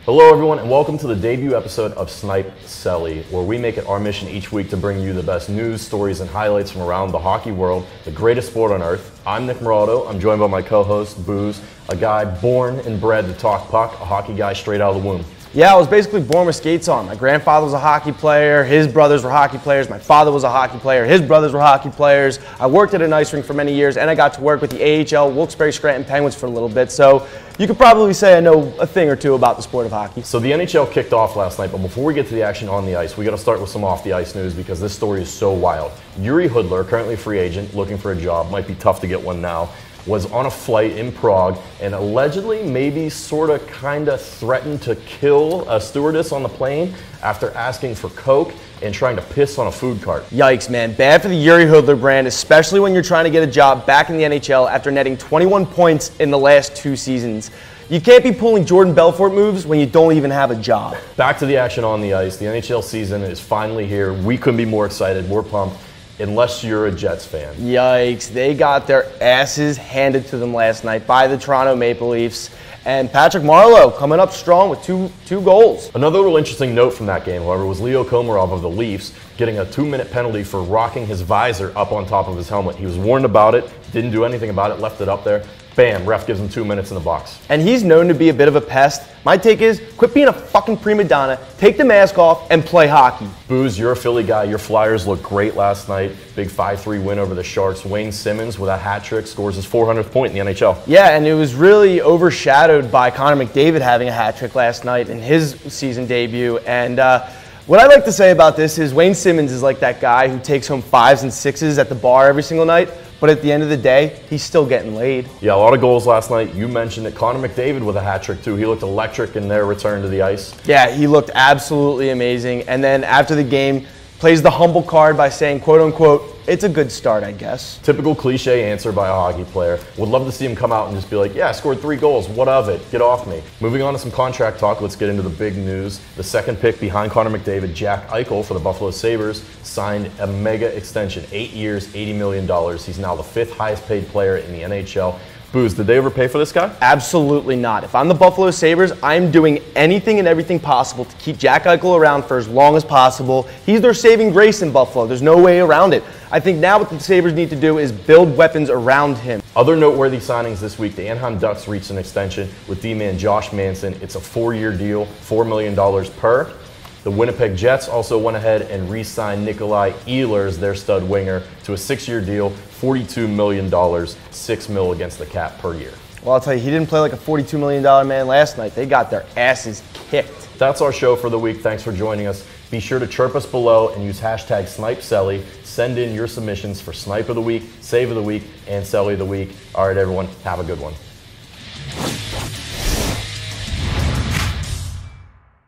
Hello everyone and welcome to the debut episode of Snipe Selly, where we make it our mission each week to bring you the best news, stories, and highlights from around the hockey world, the greatest sport on earth. I'm Nick Morado. I'm joined by my co-host, Booze, a guy born and bred to talk puck, a hockey guy straight out of the womb. Yeah, I was basically born with skates on. My grandfather was a hockey player, his brothers were hockey players, my father was a hockey player, his brothers were hockey players. I worked at an ice rink for many years, and I got to work with the AHL Wilkes-Barre Scranton Penguins for a little bit, so you could probably say I know a thing or two about the sport of hockey. So the NHL kicked off last night, but before we get to the action on the ice, we got to start with some off-the-ice news because this story is so wild. Jiri Hudler, currently a free agent, looking for a job, might be tough to get one now, was on a flight in Prague and allegedly maybe sort of kind of threatened to kill a stewardess on the plane after asking for Coke and trying to piss on a food cart. Yikes, man. Bad for the Jiri Hudler brand, especially when you're trying to get a job back in the NHL after netting 21 points in the last 2 seasons. You can't be pulling Jordan Belfort moves when you don't even have a job. Back to the action on the ice. The NHL season is finally here. We couldn't be more excited, more pumped. Unless you're a Jets fan. Yikes, they got their asses handed to them last night by the Toronto Maple Leafs. And Patrick Marleau coming up strong with two goals. Another little interesting note from that game, however, was Leo Komarov of the Leafs getting a 2-minute penalty for rocking his visor up on top of his helmet. He was warned about it, didn't do anything about it, left it up there. Bam, ref gives him 2 minutes in the box. And he's known to be a bit of a pest. My take is, quit being a fucking prima donna, take the mask off, and play hockey. Booze, you're a Philly guy. Your Flyers looked great last night. Big 5-3 win over the Sharks. Wayne Simmons with a hat trick scores his 400th point in the NHL. Yeah, and it was really overshadowed by Connor McDavid having a hat trick last night in his season debut. And what I like to say about this is Wayne Simmons is like that guy who takes home 5s and 6s at the bar every single night. But at the end of the day, he's still getting laid. Yeah, a lot of goals last night. You mentioned it. Connor McDavid with a hat trick, too. He looked electric in their return to the ice. Yeah, he looked absolutely amazing. And then after the game, plays the humble card by saying, quote unquote, it's a good start, I guess. Typical cliche answer by a hockey player. Would love to see him come out and just be like, yeah, I scored 3 goals. What of it? Get off me. Moving on to some contract talk, let's get into the big news. The second pick behind Connor McDavid, Jack Eichel for the Buffalo Sabres, signed a mega extension, 8 years, $80 million. He's now the 5th highest paid player in the NHL. Booze, did they overpay for this guy? Absolutely not. If I'm the Buffalo Sabres, I'm doing anything and everything possible to keep Jack Eichel around for as long as possible. He's their saving grace in Buffalo. There's no way around it. I think now what the Sabres need to do is build weapons around him. Other noteworthy signings this week, the Anaheim Ducks reached an extension with D-man Josh Manson. It's a 4-year deal, $4 million per. The Winnipeg Jets also went ahead and re-signed Nikolai Ehlers, their stud winger, to a 6-year deal, $42 million, $6 million against the cap per year. Well, I'll tell you, he didn't play like a $42 million man last night. They got their asses kicked. That's our show for the week. Thanks for joining us. Be sure to chirp us below and use hashtag SnipeSelly. Send in your submissions for Snipe of the Week, Save of the Week, and Selly of the Week. All right, everyone, have a good one.